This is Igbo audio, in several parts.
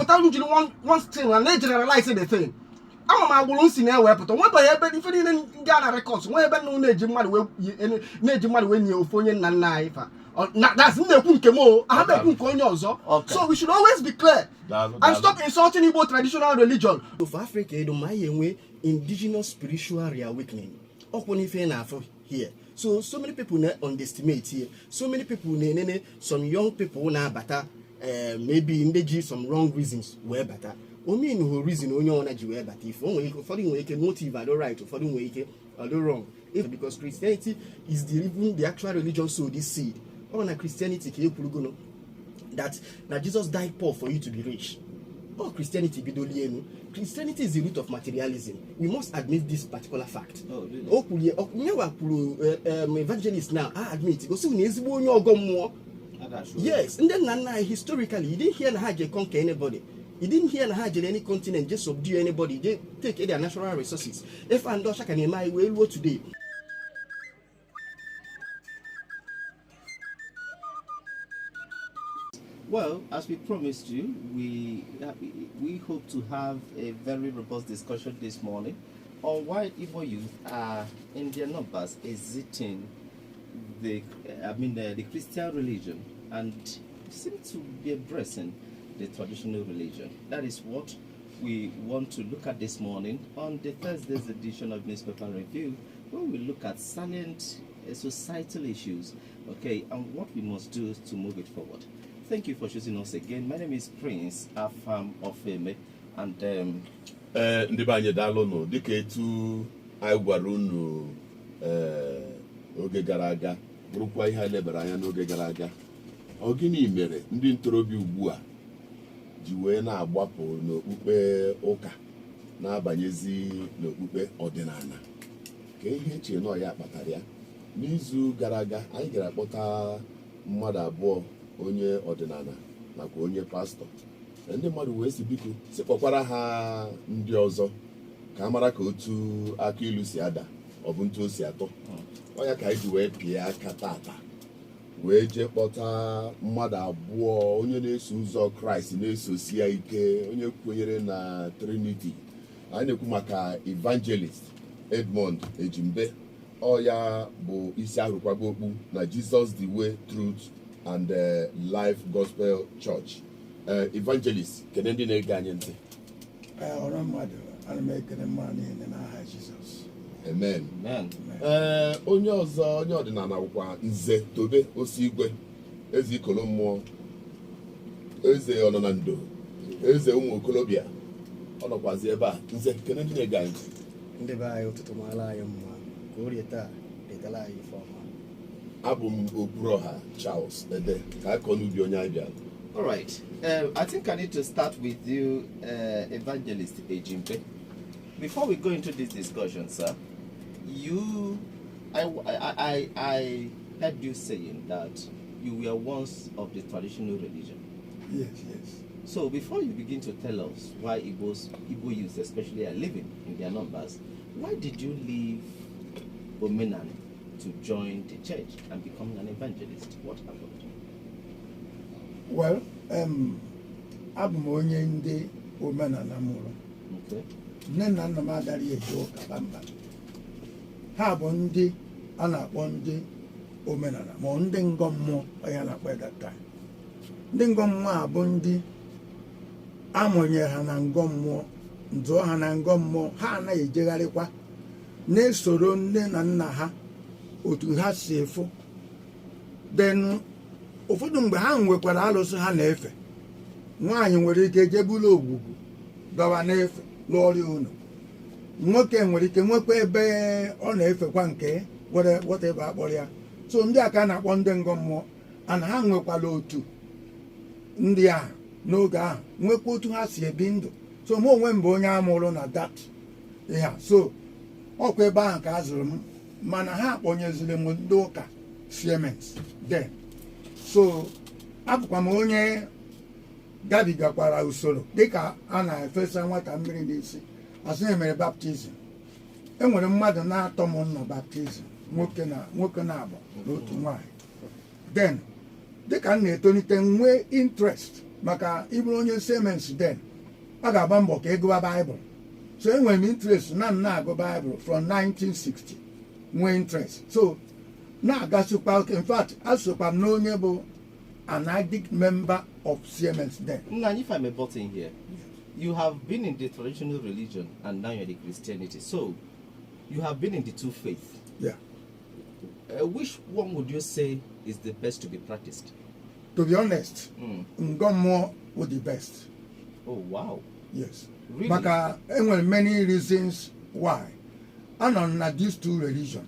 put one thing and they generalize the thing. I'm a will see now where, but what by everybody for in Ghana records, wherever no name when you phone and knife. That's no Kunkemo. I have a Kunkonyo. So we should always be clear and stop insulting Igbo traditional religion. Of Africa, my way, indigenous spiritual reawakening. Here. So many people underestimate here. So many people, some young people now better, maybe engage some wrong reasons were better. Only no reason only on a Jew, but if only for the way motive, I don't right, or for the way I do wrong. If because Christianity is delivering the actual religion, so this seed. On a Christianity, that Jesus died poor for you to be rich. Oh, Christianity, Christianity is the root of materialism. We must admit this particular fact. Oh, really? Evangelists now, I admit it. Yes, and then historically, you didn't hear Nahaje conquer anybody. You didn't hear Nahaje any continent just subdue anybody. They take their natural resources. If and Dosha can my well today. Well, as we promised you, we hope to have a very robust discussion this morning on why Igbo youth are in their numbers exiting the Christian religion and seem to be embracing the traditional religion. That is what we want to look at this morning on the Thursday's edition of Newspaper Review, where we look at salient societal issues, okay, and what we must do to move it forward. Thank you for choosing us again. My name is Prince Afam Ofeme, and ndị banye dalono dịka etu anyị gwara unu oge gara aga bụrụkwa ihe lebara anya n'oge gara aga. Ọ gịnị mere ndị ntorobịa ugbu a ji wee na-agbapụ n'okpukpe ụka na-abanyezi n'okpukpe ọdịnala? Ka ihe eche nọ ya kpatara ya. N'izu gara aga anyị gara kpọta mmadụ abụọ, onye ọdịnala nakwa onye pastọ. Ndị mmadụ wee si biko sikpọkwara ha ndị ọzọ ka mara ka otu aka ilu si ada, ọ bụ ntu o si atọ. Ọ ya ka anyị ji wee pịa aka tata wee jee kpọta mmadụ abụọ, onye na-eso ụzọ Kraịst na-esosi ya ike, onye kwenyere na Trinity. Anyị na-ekwu maka Evangelist Edmond Ejimbe. Ọ ya bụ isi ahụrụkwago okpu na Jesus the Way, Truth and Life Gospel Church. Evangelist, can ndị na-ege anyị ntị? Ọrụ mmadụ, ana m ekele mmadụ niile n'aha Jizọs. Amen. Onye ọzọ, onye ọdịnala bụkwa Nze Tobe Osigwe, Ezeikolomuo, eze ọnọnando, eze ụmụ okolobịa. Ọ nọkwazi ebe a. Nze, kene ndị na-ege anyị ntị? Ndị be anyị ụtụtụ maala anyị mma, ka orie taa detala anyị ife ọma. Abụ m Okwuruọha Charles Ede, ka akọ n'ubi onye anyị bịara. all right. I think I need to start with you, Evangelist Ejimbe. Before we go into this discussion, sir, I heard you saying that you were once of the traditional religion. Yes. So before you begin to tell us why Igbo youth especially are living in their numbers, why did you leave Odinani to join the church and become an evangelist? What happened? Well, abụ m onye ndị omenala mụrụ. Nne na nna m adịghị eje ụka kpamkpam. Ha bụ ndị a na-akpọ ndị omenala ma ndị ngọ mmụọ onye na-akpọ edata. Ndị ngọ mmụọ a bụ ndị amụnyere ha na ngọ mmụọ, ndụọ ha na ngọ mmụọ, ha anaghị ejegharịkwa na-esoro nne na nna ha otu ha si efu. Then ụfọdụ mgbe ha nwekwara alụsị ha na-efe, nwaanyị nwere ike jebulu ogwugwu gawa na-efe n'ọrịa ụlọ, nwoke nwere ike nwekwa ebe ọ na-efekwa nke whatever akpọrọ ya. So ndị a ka a na-akpọ ndị ngọ mmụọ, ana ha nwekwara otu ndị ahụ n'oge ahụ, nwekwa otu ha si ebi ndụ. So m onwe m bụ onye amụrụ na that ihe. So ọkwa ebe ahụ ka a zụrụ m, mana ha kpọnyeziri m ndị ụka Siemens then. So abụkwa m onye gabigakwara usoro dịka a na-efesa nwata mmiri n'isi, asị emere baptizim. Enwere mmadụ na-atọ m nna baptizim, nwoke na-abụ n'otu nwaanyị. Then dịka m na-etolite nwee interest maka ịbụrụ onye Siemens den a ga-agba mbọ ka ịgụba Baịbụl. So enwere m interest na m na-agụ Baịbụl from 1960 nwee interest. So na-agasịkwa in fact asokwa m n'onye bụ an addict member of Siemens den. Nna, if I may butt in here, you have been in the traditional religion and now you're the Christianity. So you have been in the two faiths. Yeah. Which one would you say is the best to be practiced? To be honest, Ngomo was the best. Oh, wow. Yes. Really? Maka enwere many reasons why. Anọ na these two religions.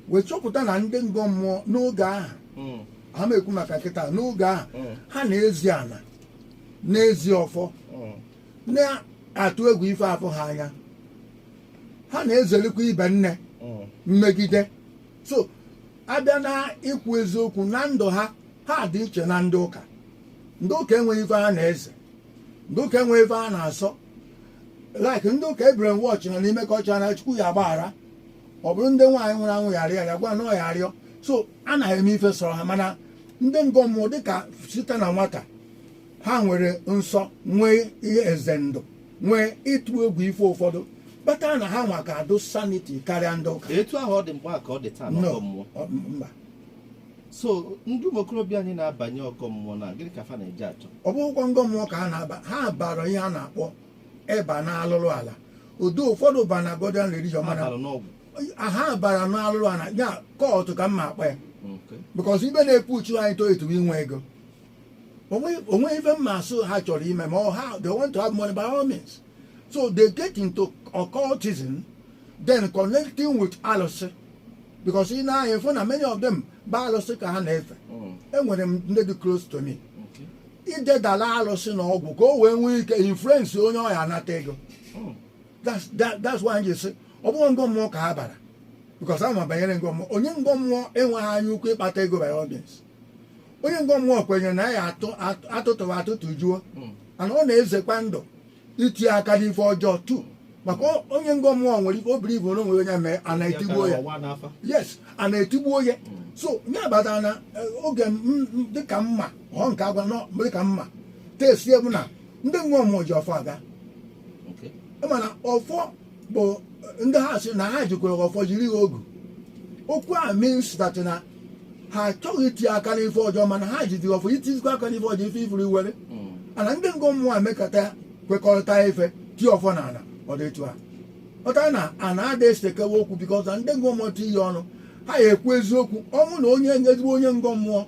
We chọpụta na ndị Ngomo n'oge ahụ. Ha na-ekwu maka nkịta n'oge ahụ. Ha na-ezi ana. Na-ezi ọfọ. Na-atụ egwu ife afọ ha anya. Ha na-ezelikwa ibe nne. Mmegide. So, abịa na ikwu eziokwu na ndụ ha dị iche na ndị ụka. Ndị ụka enweghị ife ha na-eze. Ndị ụka enweghị ife ha na-asọ. Like ndị ụka Ebrahim Watch na n'ime ka ọcha na Chukwu ya agbaghara. Ọ bụrụ ndị nwaanyị nwụrụ anwụ ya arịọ ya gwa na ọ ya arịọ. So, anaghị eme ife sọrọ ha, mana ndị ngọmmụọ dịka site na nwata ha nwere nsọ, nwee ihe eze ndụ, nwee ịtụ egwu ife ụfọdụ. Bata na ha nwa ka adụ sanity karịa ndị ụka. Etu ahụ ọ dị mgbe ka ọ dị taa n'ọgọ mmụọ. Mba. So ndị ụmụ okorobịa anyị na-abanye ọgọ mmụọ na gịnị ka fa na-eje achọ? Ọ bụghịkwa ngọ mmụọ ka ha na-aba, ha bara ihe a na-akpọ ịba n'alụlụ ala. Udo ụfọdụ ba na Godian religion mana ha bara n'alụlụ ala ya kọọtụ ka mma akpa ya. Because ibe na-epu uchu anyị toyetubu inwe ego. Onwe ife mma asụ ha chọrọ ime ma ha they want to have money by all means. So they get into occultism, then connecting with alụsị. Because in our phone, many of them alụsị ka ha na-efe. Enwere m ndị dị close to me. Ide dala alụsị na ọgwụ ka o wee nwee ike influence onye ọya anata ego. That's why you say ọ bụghị ngọ mmụọ ka ha bara. Because ama banyere ngọ mmụọ. Onye ngọ mmụọ enweghị anya ukwu ịkpata ego by all means. Onye ngọ mmụọ kwenyere na ya atụtụwa atụtụ juo. And ọ na-ezekwa ndụ iti aka n'ife ọjọọ tu. Maka onye ngọ mmụọ nwere ife obiri ibu n'onwe onye mee a na-etigbuo ya. Yes, a na-etigbuo ya. So nye abatara na oge dịka mma ọ nke agwa nọ dịka mma tesi ebu na ndị ngọ mmụọ ji ọfọ aga. Mana ọfọ bụ ndị ha sị na ha jikwere ọfọ jiri ogu. Okwu a means that na ha achọghị iti aka n'ife ọjọọ mana ha jiri ọfọ itizikwa aka n'ife ọjọọ ife ifuru iwere. Ana ndị ngọ mmụọ emekọta kwekọrịta ife ti ọfọ na ala. Ọ dị etu a ọta na a na-ada esekewa okwu bikọz na ndị ngọ mmụọ iyi ọnụ ha ya ekwu eziokwu ọnwụ na onye ezigbo onye ngọ mmụọ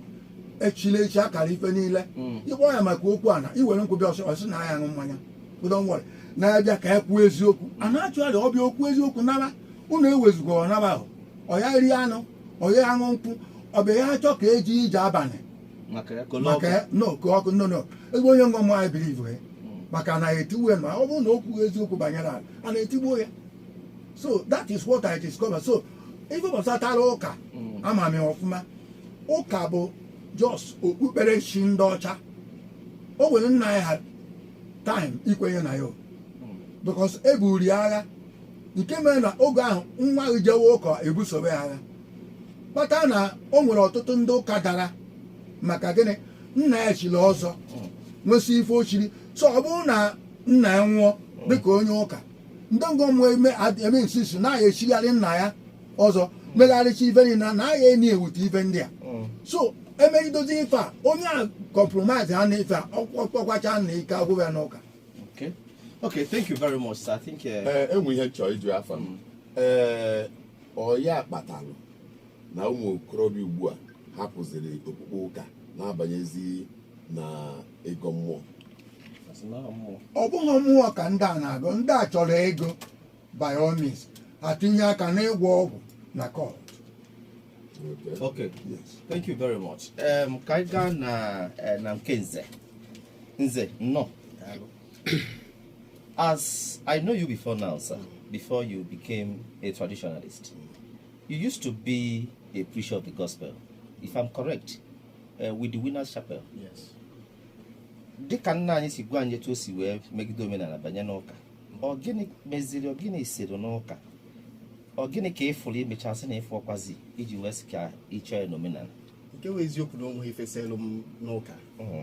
echile echi akara ife niile ịkpọ ya maka okwu a na iwere nkwubi ọsị na ya ṅụ mmanya ụdọnwere na-abịa ka ekwu eziokwu a na-achụgharị ọbịa okwu eziokwu naba unu ewezuga ọnaba ahụ ọ ya rie anụ ọ ya aṅụ nkwụ ọbịa ya achọ ka eji ije abalị maka ọkụ ezigbo onye ngọ mmụọ anyị bilivu ya maka na etiwe ma ọ bụrụ na okwu eziokwu banyere ala a na-etigbuo ya. So that is what I discovered. So ife gbasatara ụka ama m ọfụma ụka bụ just okpukperechi ndị ọcha o nwere nna ya ha time ikwenye na ya because eburi agha nke mere na oge ahụ nwa gị jewe ụka ebusobe agha kpata na o nwere ọtụtụ ndị ụka dara maka gịnị nna ya chiri ọzọ nwesị ife ochiri. So ọ bụrụ na nna ya nwụọ dịka onye ụka ndị ngọ mmụọ eme nsisi na ya echigharị nna ya ọzọ megharịcha ife niile na ya eni ewute ife ndị a. So emegidozi ife a onye a compromise ha na ife a ọkpọkwacha na ike agwụ ya n'ụka. Okay, thank you very much, sir. I think enwe ihe chọọ ịjụ afa m ọ ya kpatalụ na ụmụ okorobịa ugbu a hapụziri okpukpe ụka na-abanyezi na ego mmụọ. Ọ bụghị mmụọ ka ndị a na-agụ ndị a chọrọ ego by all means ha tinye aka n'ịgwọ ọgwụ na court. Okay, yes. Thank you very much. Ka anyị gaa na nke Nze no. As I know you before now, sir, before you became a traditionalist, you used to be a preacher of the gospel, if I'm correct, with the Winners Chapel. Yes. Dịka nna anyị si gwa anyị etu o si wee megide omenala banye n'ụka, ọ gịnị meziri, ọ gịnị siri n'ụka, ọ gịnị ka ịfụrụ imechasị na ịfụ ọkwazi iji wee sị ka ịchọọ ya n'omenala? nke wee eziokwu na ụmụ ife selụ m n'ụka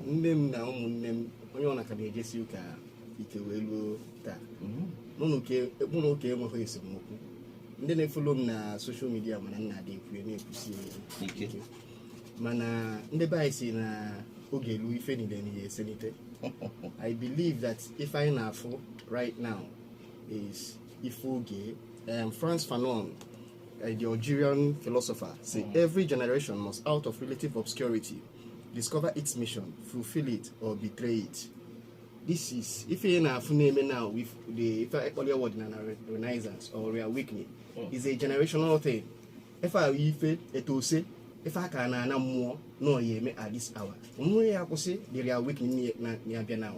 nne m na ụmụnne m onye ọ na-aka na-ejesi ụka ike wee luo taa mụ na ụka enweghị esemokwu ndị na-efolo m na soshal midia mana nna adị ekwue na-ekwusi ike mana ndị be anyị si na oge elu ife niile n'ihe eselite. I believe that if I na-afụ right now is ife oge Frantz Fanon, the Algerian philosopher, say every generation must out of relative obscurity discover its mission, fulfill it or betray it. This is if you now with the earlier word in Renaissance or reawakening is a generational thing. If I say if I can more no ye at this hour. The reawakening near now.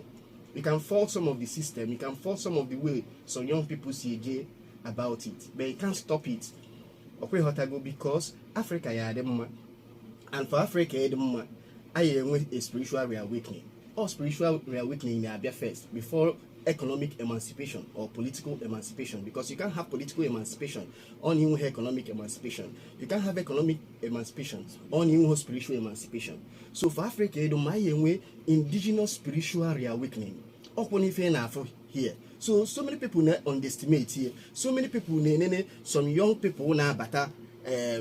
You can fault some of the system, you can fault some of the way some young people see about it, but you can't stop it. Because Africa ya them, and for Africa I am a spiritual reawakening. Or spiritual reawakening in Abia first before economic emancipation or political emancipation, because you can't have political emancipation on you economic emancipation. You can't have economic emancipation on you spiritual emancipation. So for Africa, my indigenous spiritual reawakening. Here. So many people underestimate here. So many people, some young people now better,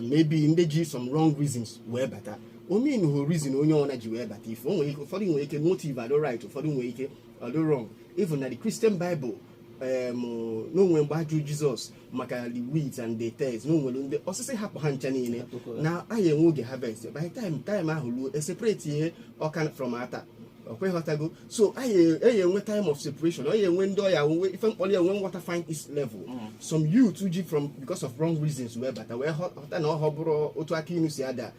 maybe in some wrong reasons were better. Only in who reason only on a way, but if only following way can motive I don't right or following way I do wrong. Even at the Christian Bible, no one by Jesus, Macali weeds and the tails, no one they also say happen now I am get harvest. By the time I will separate here or can from Ata. So I when time of separation, I when do I if only when water find its level. Some you 2G from because of wrong reasons were but were hot no hobro otuaki siada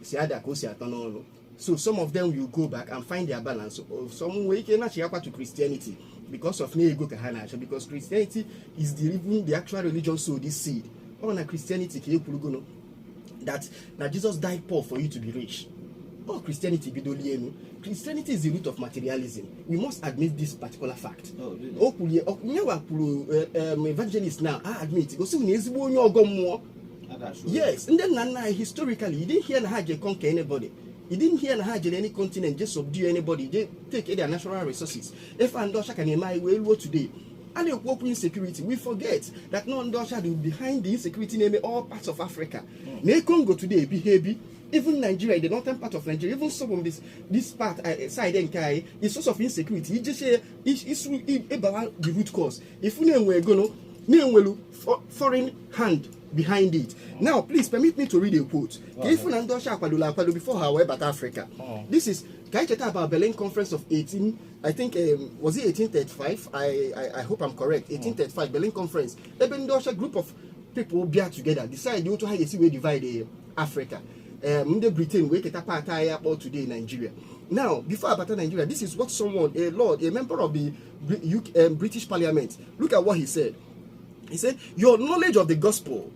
siada kosi atono. So some of them will go back and find their balance. Some way can actually to Christianity because of nego kahana because Christianity is the actual religion so this seed. On a Christianity that Jesus died poor for you to be rich. Oh, Christianity Christianity is the root of materialism. We must admit this particular fact. Oh, really? Evangelists now, I admit. Yes, and then historically, you didn't hear Nahaje conquer anybody. You didn't hear Nahaje any continent just subdue anybody. They take their natural resources. If Andosha can email well today, and you work insecurity, we forget that no Andosha will behind the insecurity name all parts of Africa. May Congo today be heavy. Even Nigeria, the northern part of Nigeria, even some of this part side and Kai is source of insecurity. You just say it's about the root cause. If we were going foreign hand behind it. Now, please permit me to read a quote. Before however at Africa. This is about Berlin Conference of 18. I think was it 1835? I hope I'm correct. 1835 Berlin Conference. A group of people gather together, decide to how you see we divide Africa. Britain we get apart today in Nigeria. Now, before about Nigeria, this is what someone, a member of the British Parliament, look at what he said. He said, your knowledge of the gospel,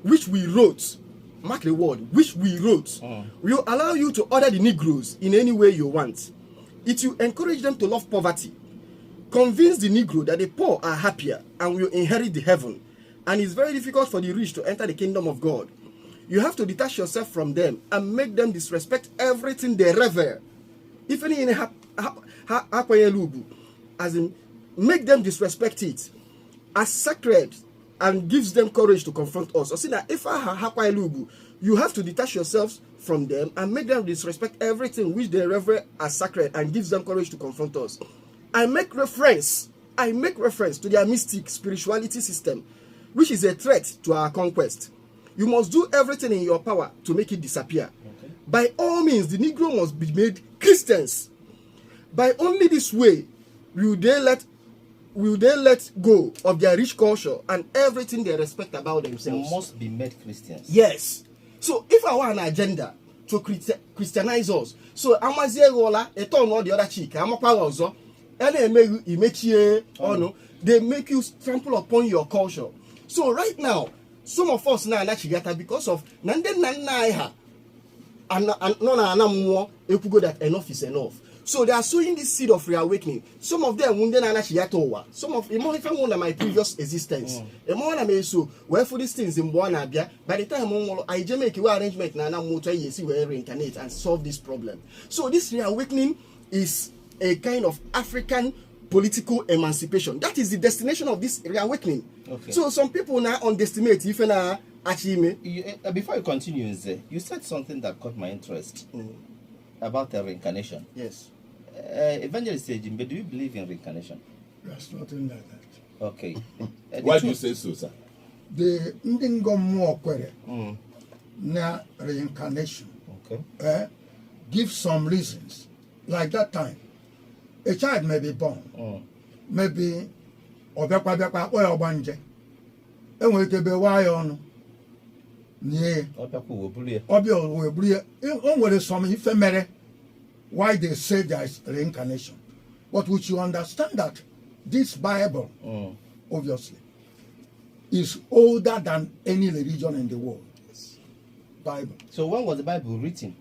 which we wrote, mark the word, which we wrote, will allow you to order the Negroes in any way you want. It will encourage them to love poverty, convince the Negro that the poor are happier and will inherit the heaven, and it's very difficult for the rich to enter the kingdom of God. You have to detach yourself from them and make them disrespect everything they revere. If any as in make them disrespect it as sacred and gives them courage to confront us. So see that if you have to detach yourselves from them and make them disrespect everything which they revere as sacred and gives them courage to confront us. I make reference to their mystic spirituality system, which is a threat to our conquest. You must do everything in your power to make it disappear. Okay. By all means, the Negro must be made Christians. By only this way will they let go of their rich culture and everything they respect about themselves. Must be made Christians. Yes. So if I want an agenda to Christianize us, so Amazigola, a ton or the other cheek, Amapawazo, and they make you trample upon your culture. So right now, some of us now because of Nande Nanaiha and no more that enough is enough. So they are sowing this seed of reawakening. Some of them wounded and actually some of them more even wonder my previous existence. A more than so where for these things in Buanabia, by the time I just make a arrangement now motor you see where reincarnate and solve this problem. So this reawakening is a kind of African political emancipation. That is the destination of this reawakening. Okay. So some people now underestimate if you achieve before you continue, you said something that caught my interest about the reincarnation. Yes. Evangelist Ejimbe, do you believe in reincarnation? There's nothing like that. Okay. Why do you say so, sir? The ndingo more kwere na reincarnation. Okay. Give some reasons. Like that time, a child may be born. Maybe obekwa or obanje. Enwete be why on nie obio we some ephemeral why they say there is reincarnation. But we should understand that this Bible, obviously, is older than any religion in the world. Bible. So when was the Bible written?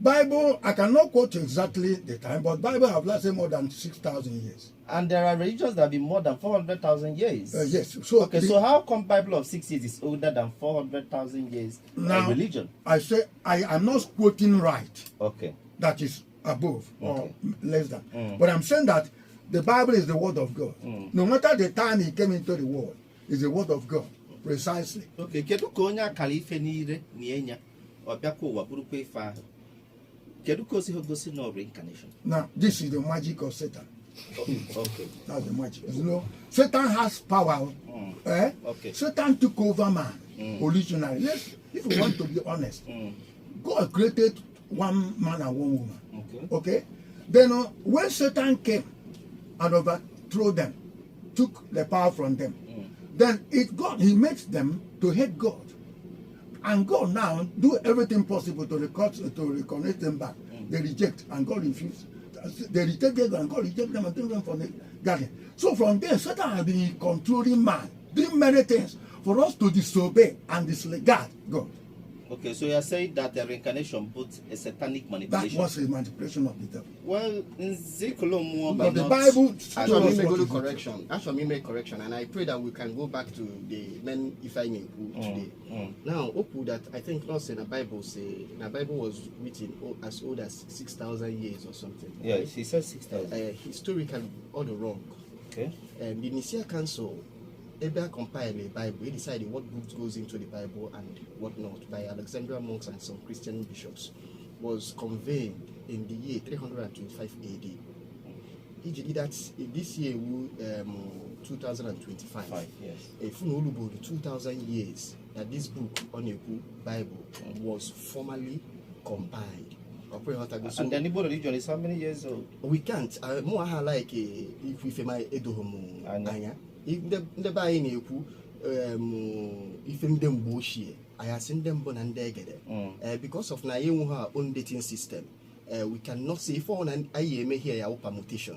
Bible, I cannot quote exactly the time, but Bible have lasted more than 6,000 years. And there are religions that have been more than 400,000 years. Yes. So okay, so how come Bible of 6 years is older than 400,000 years now, religion? I say I am not quoting right. Okay. That is above or less than. But I'm saying that the Bible is the word of God. No matter the time it came into the world, it's the word of God. Precisely. Okay, kedu ko onya kalife niire ni enya obia ko wa buru pe fa. Kedu ko si hogosi no reincarnation. Now, this is the magic of Satan. Okay. That's the magic. You know, Satan has power. Okay. Satan took over man originally. Yes, if you want to be honest, God created one man and one woman. Okay. Then when Satan came and overthrew them, took the power from them, then he makes them to hate God. And God now do everything possible to reconnect them back. They reject and God refused. They reject them and God reject them and take them from the garden. So from there, Satan has been controlling man, doing many things for us to disobey and disregard God. Okay, so you are saying that the reincarnation puts a satanic manipulation. That was a manipulation of the devil. Well, Ezeikolomuo, but the Bible actually make correction, and I pray that we can go back to the men if I may today. Now, Opu that I think not in the Bible say the Bible was written as old as 6,000 years or something. Yeah, right? He says 6,000. Historically, all the wrong. Okay. And the Nicaea Council, they compiled the Bible. They decided what books goes into the Bible and what not by Alexandrian monks and some Christian bishops. Was conveyed in the year 325 AD. He did that this year, 2025. Yes. If you know 2,000 years that this book on the Bible was formally compiled. And the Igbo religion is how many years old? We can't. More like if we my edohomo anya. If the buy in eku if them bullshit. I have seen them born and because of our own dating system, we cannot say for an I may hear our permutation.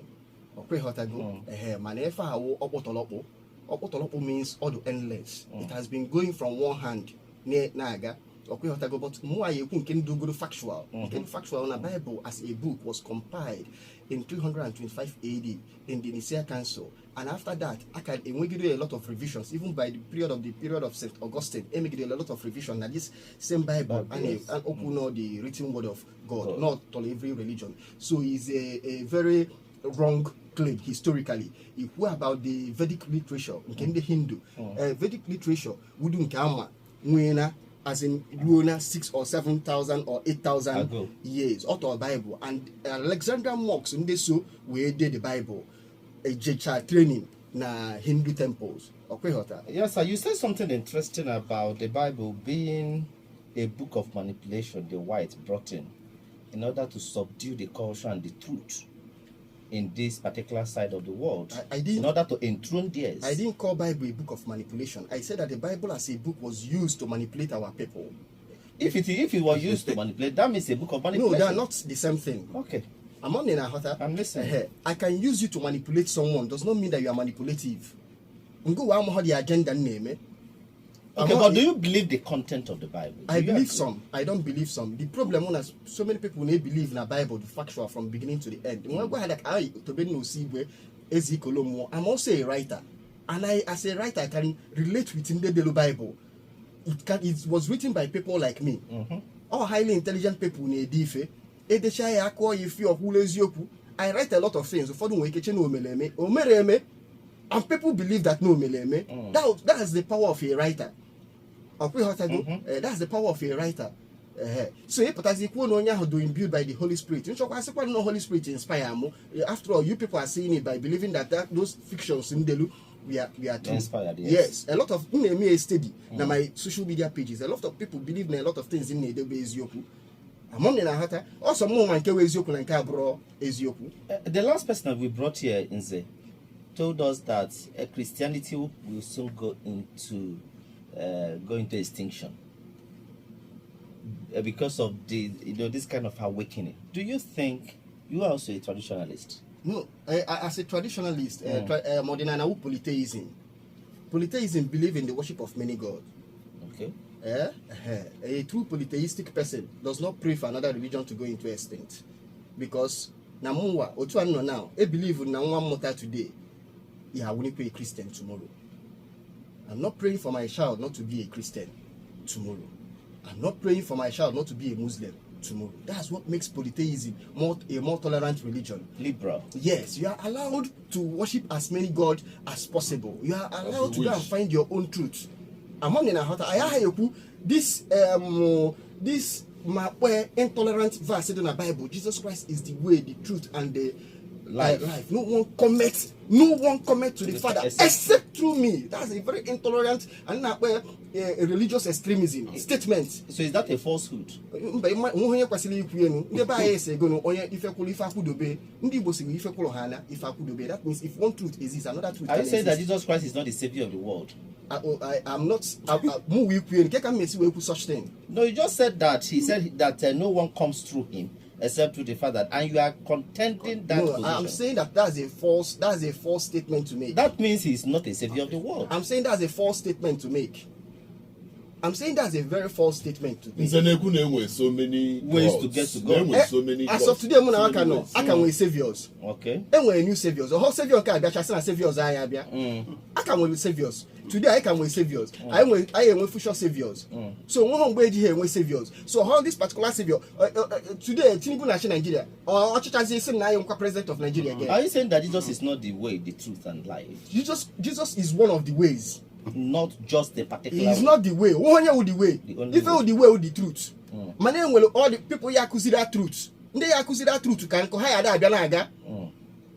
Or pray how to go. Manefa opotolopo means all the endless. It has been going from one hand near Naga. But more you can do good factual. Factual on a Bible as a book was compiled in 325 AD in the Nicaea Council, and after that, we do a lot of revisions. Even by the period of St. Augustine, we did a lot of revision. That this same Bible and open the written word of God, not to every religion. So it's a very wrong claim historically. If we about the Vedic literature, in the Hindu, Vedic literature wouldn't come when as in Luna 6 or 7,000 or 8,000 years out of Bible, and Alexandrian monks in this so we did the Bible a child training na Hindu temples. Yes, sir. You said something interesting about the Bible being a book of manipulation the whites brought in order to subdue the culture and the truth in this particular side of the world, in order to enthrone theirs. I didn't call Bible a book of manipulation. I said that the Bible as a book was used to manipulate our people. If it was used to manipulate, that means a book of manipulation. No, they are not the same thing. Okay. I'm listening. I can use you to manipulate someone. Does not mean that you are manipulative. Go the agenda name. Okay, but do you believe the content of the Bible? I believe some. I don't believe some. The problem is so many people they believe in the Bible, the factual from beginning to the end. When I go ahead, like I to be no see where Ezeikolomuo, I'm also a writer, and I as a writer I can relate within the Bible. It was written by people like me, all highly intelligent people in Edife. I write a lot of things. And people believe that no meleme. That is the power of a writer. That's the power of a writer. So but imbued by the Holy Spirit. No Holy Spirit inspire more. After all, you people are seeing it by believing that those fictions in Delu we are inspired. Yes, a lot of me study now my social media pages. A lot of people believe in a lot of things in the Ezioku. Among the Nahata, also more man Ezioku and Cabro Ezioku. The last person that we brought here, Inze, told us that Christianity will soon go into extinction because of the this kind of awakening. Do you think you are also a traditionalist? No, as a traditionalist, Odinani polytheism. Polytheism believe in the worship of many gods. Okay. A true polytheistic person does not pray for another religion to go into extinct, because Namunwa Otuano now, I believe in one mother today. I will not be a Christian tomorrow. I'm not praying for my child not to be a Christian tomorrow. I'm not praying for my child not to be a Muslim tomorrow. That's what makes polytheism a more tolerant religion. Liberal. Yes, you are allowed to worship as many gods as possible. You are allowed to go and find your own truth. Among this intolerant verse in the Bible, Jesus Christ is the way, the truth, and the life. No one commits to the Father except through me. That's a very intolerant and not a religious extremism statement. So is that a falsehood? That means if one truth exists, another truth. Are you saying that Jesus Christ is not the savior of the world? I'm not. Such thing. No, you just said that he said that no one comes through him except through the Father, and you are contending that. No, I'm saying that's a false statement to make. That means he's not a savior of the world. I'm saying that's a false statement to make. I'm saying that's a very false statement to make. So many ways to get to God. So many as of today, I can with saviors. Okay. And we're new saviors. The whole savior can be saviors. I can with saviors. Today I can with saviors. I am with future saviors. So one way here with saviors. So how this particular savior today Tinubu National Nigeria or president of Nigeria again. Are you saying that Jesus is not the way, the truth, and life? Jesus is one of the ways. Not just the particular. He is not the way. One with the way. If you the way with the truth. My name will all the people here consider truth. They consider truth can go higher than Bianaga.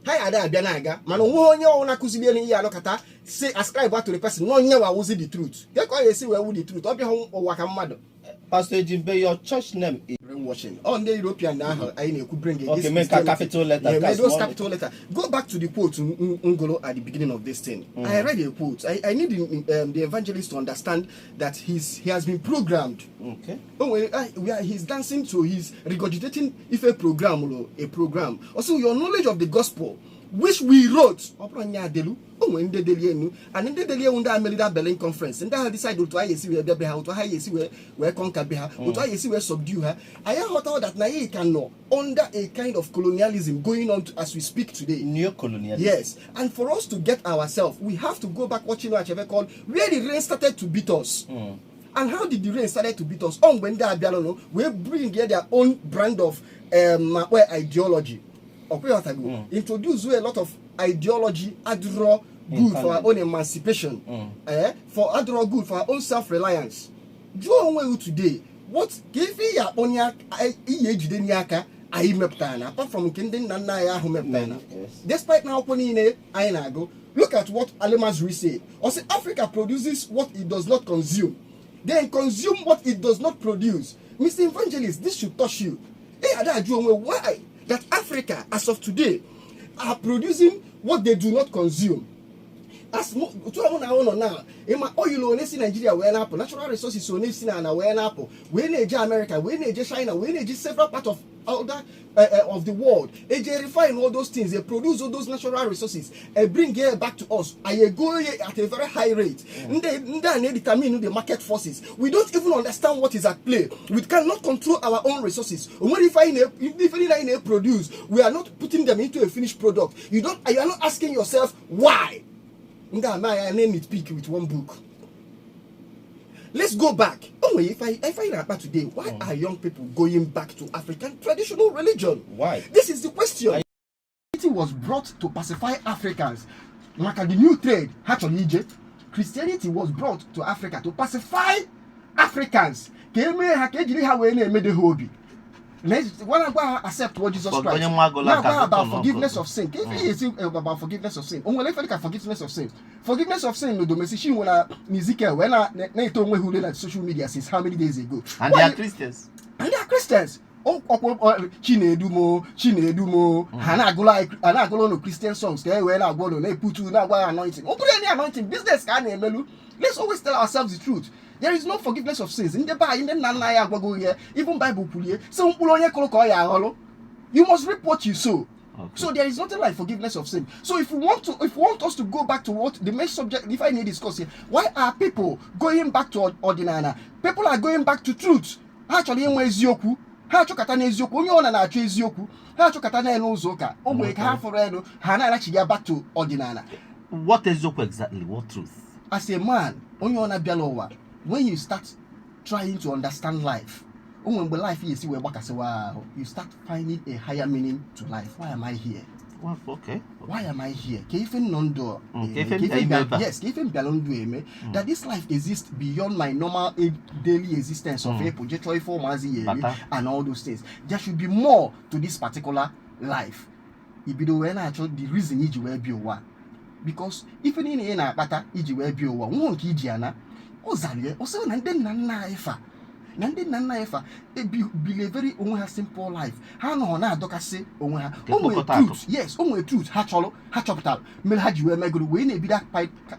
Higher than Bianaga. Man, one year on a Kusibian Yalokata say ascribe back to the person. No, never was it the truth. They call you see where would the truth. I'll be home or Wakamado. Pastor Jimbe, your church name is brainwashing. On the European now, I could bring it. Okay, make a capital letter. Yeah, make those capital letter. Go back to the quote Ngolo at the beginning of this thing. I read a quote. I need the evangelist to understand that he has been programmed. Okay. He's dancing to he's regurgitating if a program. Also, your knowledge of the gospel, which we wrote. And in the Delia Melida Berlin conference, and I decided to see where Beha, to see where conquer Beha, to see where subdue her. I have thought that Naye can know under a kind of colonialism going on as we speak today. Neo-colonialism. Yes, and for us to get ourselves, we have to go back watching what I've called where the rain started to beat us. And how did the rain started to beat us? On when they are we bring here their own brand of ideology. Introduce a lot of ideology, adro good for our own emancipation, for adro good for our own self-reliance. Joe today, what give you onya apart from Kindin Nanaya Humeptana? Despite now Ainago, look at what Alemazri say. Or say Africa produces what it does not consume. Then consume what it does not produce. Mr. Evangelist, this should touch you. Why? That Africa, as of today, are producing what they do not consume. As now, in my oil on Nigeria, where apple, natural resources on Nigeria, where apple, where America, where China, where several parts of of the world. They refine all those things. They produce all those natural resources and bring it back to us. I go at a very high rate. Then they determine the market forces. We don't even understand what is at play. We cannot control our own resources. When if produce, we are not putting them into a finished product. You are not asking yourself why. I name it peak with one book. Let's go back. Oh, if I find out today, why are young people going back to African traditional religion? Why? This is the question. Christianity was brought to pacify Africans. Like the new trade, Christianity was brought to Africa to pacify Africans. When I go accept what Jesus Christ, now go about forgiveness of sin. If you see about forgiveness of sin, let's look at forgiveness of sin. Forgiveness of sin, no domestic when Ezeikolomuo when I told me who did at social media since how many days ago. And they are Christians. And they are Christians. Chinedumo, Hana no Christian songs. When I go to put you now anointing. Any anointing business can. Let's always tell ourselves the truth. There is no forgiveness of sins. In the Bible, even Bible, you must reap what you sow. Okay. So there is nothing like forgiveness of sin. So if we want us to go back to what the main subject, if I need to discuss here, why are people going back to Odinani? People are going back to truth. Actually, Ezeikolomuo. Ha chokata na eziokwu onye ona na-achọ eziokwu ha chokata na elu ụzọ ụka o nwere ka ha fọrọ elu ha na-arachi ya back to Odinani. What eziokwu exactly? What truth? As a man, onye ona bịala ụwa, when you start trying to understand life, when life is you start finding a higher meaning to life. Why am I here? Well, okay. Why am I here? Yes, that this life exists beyond my normal daily existence of and all those things. There should be more to this particular life. If you don't the reason you will be one. Because if you need a better, you will be one. Won't you, Diana? Also, and then Nana be very simple life. How no na doka say truth. Yes, truth. Hachopital. Melhaji we go we be that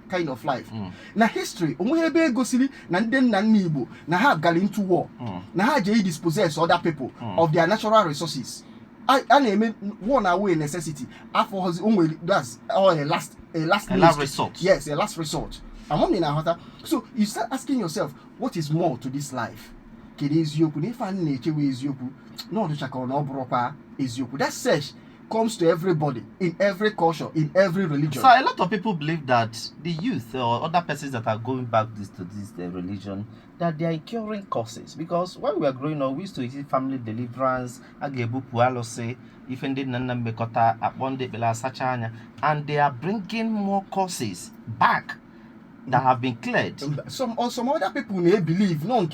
kind of life. Na history, be go silly, then Igbo, na have got into war. Na ha dispossess other people of their natural resources. I name one away necessity. After his own that's a last resort. Yes, a last resort. So you start asking yourself, what is more to this life? That search comes to everybody, in every culture, in every religion. So a lot of people believe that the youth or other persons that are going back to this religion, that they are incurring causes. Because when we were growing up, we used to see family deliverance, and they are bringing more causes back that have been cleared. Some other people may believe destroy.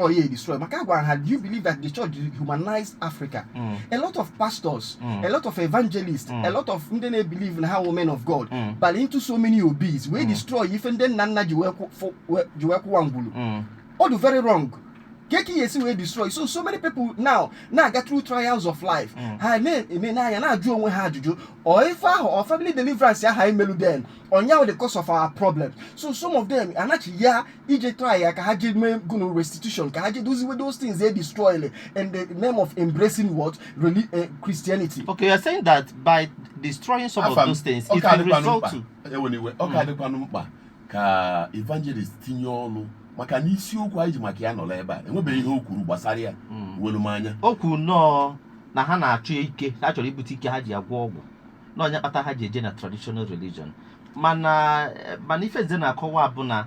Do you believe that the church humanized Africa? A lot of pastors, a lot of evangelists, a lot of believe in how women of God, but into so many obese, we destroy even then nana all the very wrong. Keki we destroy. So many people now get through trials of life. Or if our family deliverance on the cause of our problem. So some of them are actually try restitution. Those things they destroy in the name of embracing what? Christianity. Okay, you're saying that by destroying some of those things, it will result to evangelist maka n'isiokwu anyị ji maka ya nọ ebe a enwebeghị ihe o kwuru gbasara ya welu m anya o kwuru nọọ na ha na-achọ ike ha chọrọ ibute ike ha ji agwọ ọgwụ na onye kpata ha ji eje na traditional religion mana ife nze na-akọwa bụ na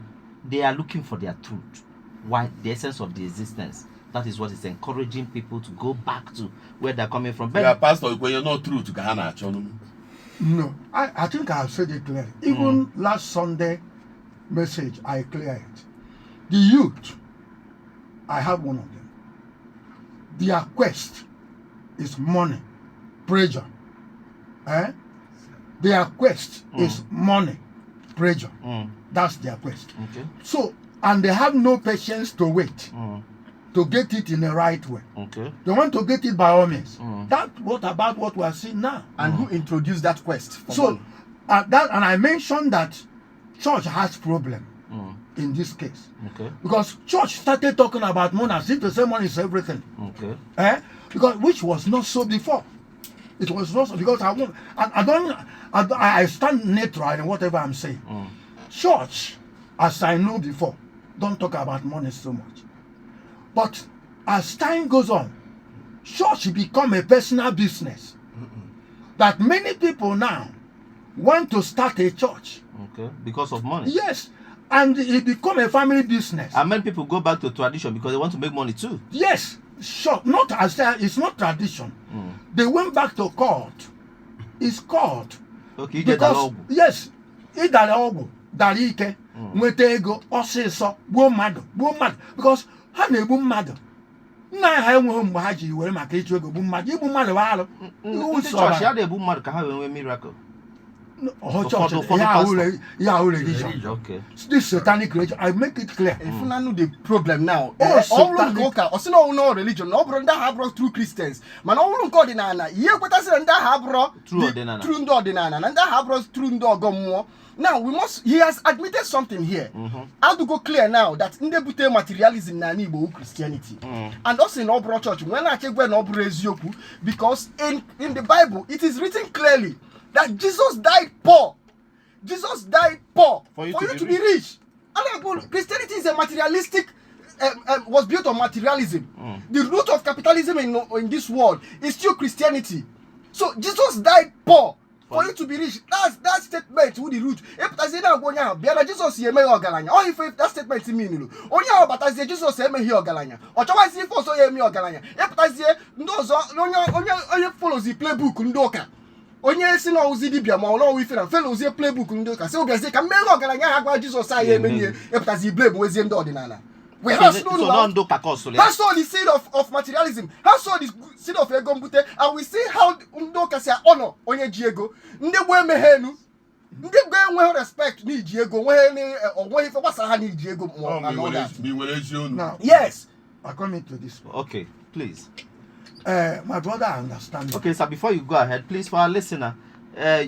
they are looking for their truth, why the essence of the existence. That is what is encouraging people to go back to where they're coming from. But pastor, when you're not true to ka ha na-achọ no, I think I've said it clearly. Even last Sunday message, I cleared it. The youth, I have one of them. Their quest is money, pressure. Their quest is money, pressure. That's their quest. Okay. So, and they have no patience to wait to get it in the right way. Okay. They want to get it by all means. That's about what we are seeing now. And who introduced that quest? So, and I mentioned that church has problem. in this case. Okay. Because church started talking about money as if the same money is everything. Okay. Because which was not so before. It was not so because I stand neutral in whatever I'm saying. Church, as I know before, don't talk about money so much. But as time goes on, church become a personal business. That many people now want to start a church. Okay. Because of money. Yes. And it become a family business. And many people go back to tradition because they want to make money too. Yes. Sure. Not as it's not tradition. They went back to court. It's court. Okay. Because yes, ịdara ọgwụ dara ike nweta ego ọsịsọ gbuo mmadụ because ha na-egbu mmadụ nna ha enweghị mgbe ha ji were maka ịchụ ego gbu mmadụ igbu mmadụ bụ alụ ndị chọọchị ya na-egbu mmadụ ka ha wee nwee miracle. Religion. This satanic religion, I make it clear. If you know the problem now, all religion, no brother have brought true Christians. Man, all Odinani, ye what I said, and that have brought true Odinani, and that have brought true dogma. Now he has admitted something here. How to go clear now that in the materialism na Igbo Christianity. And also in Obro Church, when I check when Obro Ezeikolomuo, because in the Bible it is written clearly that Jesus died poor. Jesus died poor for you to be rich. And Christianity is a materialistic, was built on materialism. The root of capitalism in this world is still Christianity. So Jesus died poor for you to be rich. That statement who the root. If Jesus ye me ogalanya. Or if that statement mean onya but as Jesus ye me he ogalanya. Or twice if also ye me ogalanya. If as ye onya follows the playbook ndoka. Onye si na ozi dibia ma ono wi fira fellow ozi playbook ndoka. Se obi say ka me ogalanya ha gwa Jesus aye me nie. If as he blame wezi ndo ordinana. We have that's all the seed of materialism. That's all the seed of egombute. And we see how Ndoka say honor onye Diego. Nde we mehenu. Nde we respect ni Diego. When he for wasa ni Diego more and all that. Now, yes. I come into this one. Okay, please. My brother, I understand. Okay, so before you go ahead, please, for our listener,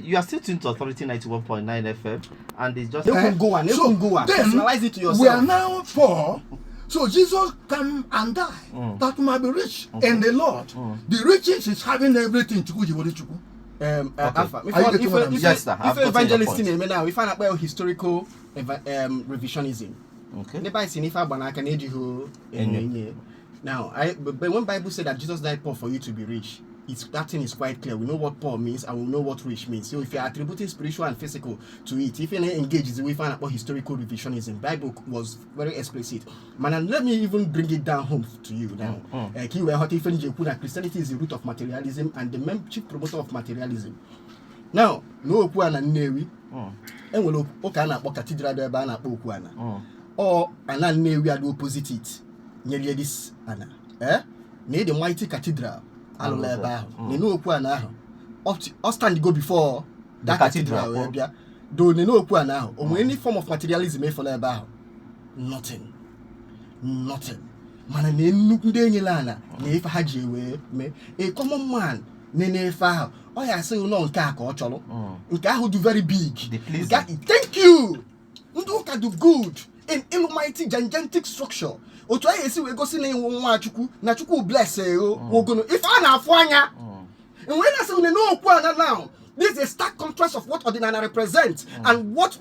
you are still tuned to Authority 91.9 FM, and it's just you can go on. Personalize it to yourself. We are now for. So Jesus come and die that might be rich in the Lord. The riches is having everything. Alpha. If evangelist in now, we find out about historical revisionism. Okay. Never seen if I banana now, but when Bible said that Jesus died poor for you to be rich, that thing is quite clear. We know what poor means and we know what rich means. So if you're attributing spiritual and physical to it, if you're engaged, we find out about historical revisionism. Bible was very explicit. Man, and let me even bring it down home to you now. Christianity is the root of materialism and the main chief promoter of materialism. Now, no okuana newi. Enwelo okana akpo cathedral do ebe na akpo okuana. Or ana newi are the opposite it. Nearly this ana. Near the mighty cathedral. They know now. Stand go before that cathedral. Though they know now. Or any form of materialism for about nothing. Man, ne nukde lana. Ne haji me a common man. Ne fa. Oh, I say no nka or cholo. Nka who do very big. Thank you. Ndoka do good in almighty gigantic structure. Otwa yesi we go see na chukwu na chukwu bless ogono if ana afanya and when I say we know okwana now this is a stark contrast of what Odinani represents and what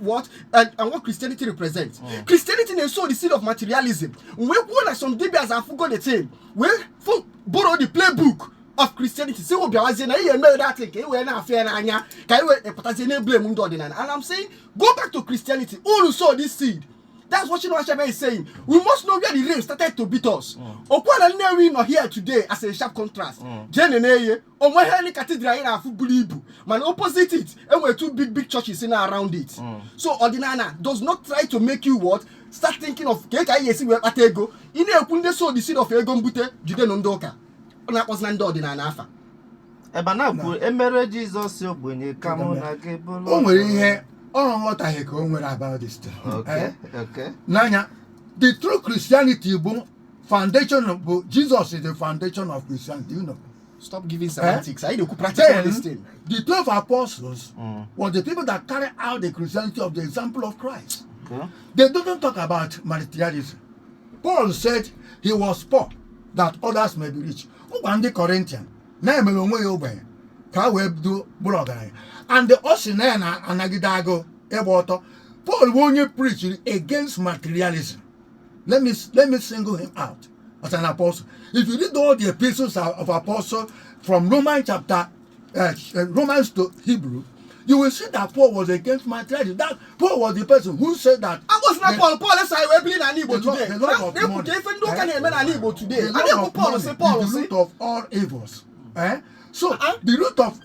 Christianity represents. Christianity is so the seed of materialism. We go like some debias have forgot the thing. We borrow the playbook of Christianity. Say we are saying that thing we na afia na anya kai we potentially blame Odinani. And I'm saying go back to Christianity. Who saw this seed? That's what Chinua is saying. We must know where the rain started to beat us. Okwana Newi not here today as a sharp contrast. Jeneneye, Omweheli Cathedral in our Fubulibu. Man, opposite it, and we're two big churches in around it. So Odinani does not try to make you what? Start thinking of KKIC where Atego. In a kunde so the seed of Egombute, Jude Nondoka. Ona was Nando Odinani Afa. Ebanaku, Emere Jesus, when you come on again. Oh, we're here. Oh, what I hear about this thing. Okay. Nanya, the true Christianity, foundation of Jesus is the foundation of Christianity. You know. Stop giving semantics. I don't practice this thing. The 12 apostles were the people that carried out the Christianity of the example of Christ. Okay. They don't talk about materialism. Paul said he was poor that others may be rich. And the Corinthian, and the Osinana and Nagidago, Paul won't preach against materialism. Let me single him out as an apostle. If you read all the epistles of apostle from Romans to Hebrew, you will see that Paul was against materialism. That Paul was the person who said that. I was not Paul. Paul is I believe in Igbo today. The love of money. Today. The love of money is the root of all evils. So the root of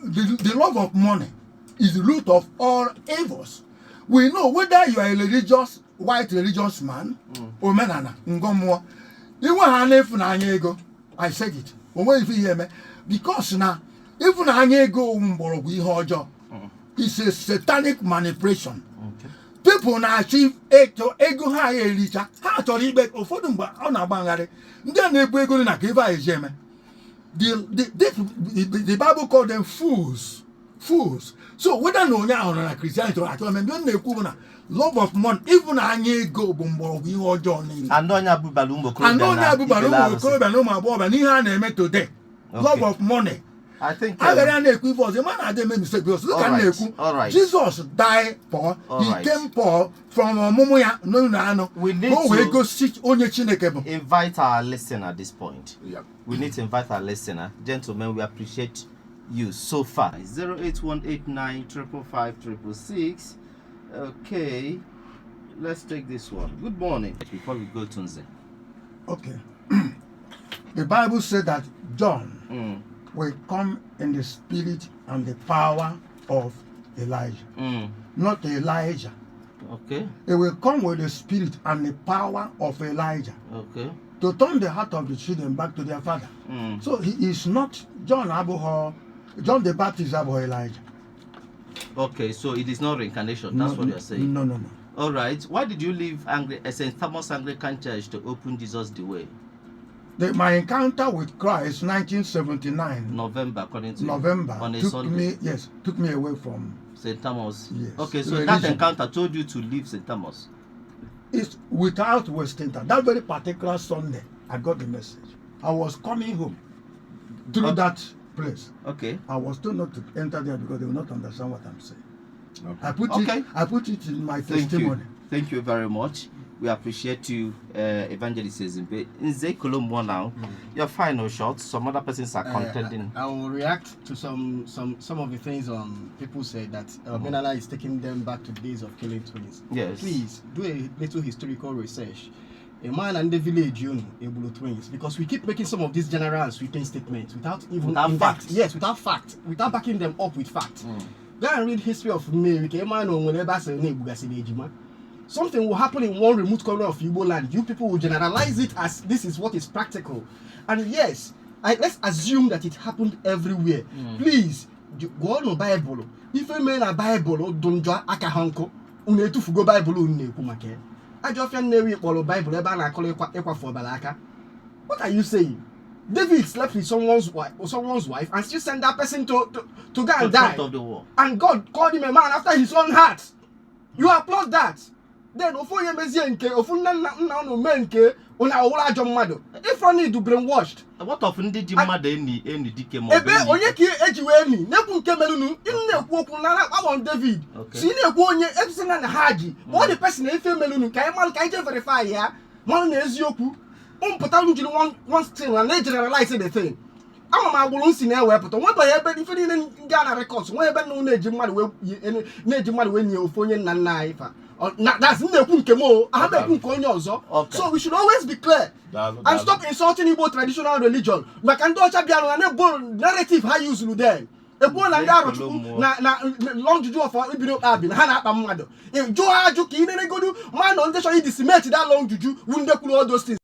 the love of money is the root of all evils. We know whether you are a religious, white religious man or menana, ngomwa. You want ego. I said it. If you hear me, because now even ego it's a satanic manipulation. Okay. People now achieve ego high elicha. How to read back of on a bangare. Then they break on a give a gem. The Bible called them fools. Fools. So whether no now Christianity or I told them, love of money, even a go bumbo, we all joining. And don't have Balumbo. And don't have Balumbo today. Love of money. I think the man had made mistake because look at Jesus died poor. He came poor from Momoya. No. We need to go sit on your chinekebo. Invite our listener at this point. Yeah. We need to invite our listener. Gentlemen, we appreciate you so far. 08189555666. Okay. Let's take this one. Good morning. Before we go to Nze. Okay. The Bible said that John will come in the spirit and the power of Elijah. Not Elijah. Okay. It will come with the spirit and the power of Elijah. Okay. To turn the heart of the children back to their father. So he is not John the Baptist Abu Elijah. Okay, so it is not reincarnation. That's what you're saying. No. All right. Why did you leave St. Thomas Anglican Church to open Jesus the way? My encounter with Christ, 1979. November, according to November. On a Sunday. Took me away from St. Thomas. Yes. Okay, so religion. that encounter told you to leave St. Thomas. It's without wasting time. That very particular Sunday, I got the message. I was coming home through that place. Okay. I was told not to enter there because they will not understand what I'm saying. Okay. I put it in my testimony. Thank you very much. We appreciate you, Evangelist Ezeikolomuo now. Your final shots. Some other persons are contending. I will react to some of the things people say that Benala is taking them back to the days of killing twins. Yes. Please do a little historical research. A man and the village, Ebola twins, because we keep making some of these general and sweeping statements without facts. Yes, without fact, without backing them up with fact. Go and read history of Mary. Something will happen in one remote corner of Igbo land. You people will generalize it as this is what is practical. And yes, let's assume that it happened everywhere. Please, go on the Bible. If a man a Bible, don't draw akahanko. Unetufugo Bible unekumake. I just never follow Bible. What are you saying? David slept with someone's wife and still sent that person to go and die. Of the war. And God called him a man after his own heart. You applaud that. Then if I need to brainwashed. What of Ndidi mother any DK more? David. What the person verify here? One still and they generalize the thing. I'm a will see now weapon. What by if you didn't Ghana records, where no when you phone and knife. That's so we should always be clear and stop insulting Igbo traditional religion. But can do a narrative how you do then. A boy and long juju of Ibino Abin, Hana Amado. If Joa Juki, man on the show, he decimated that long juju, wouldn't all those things.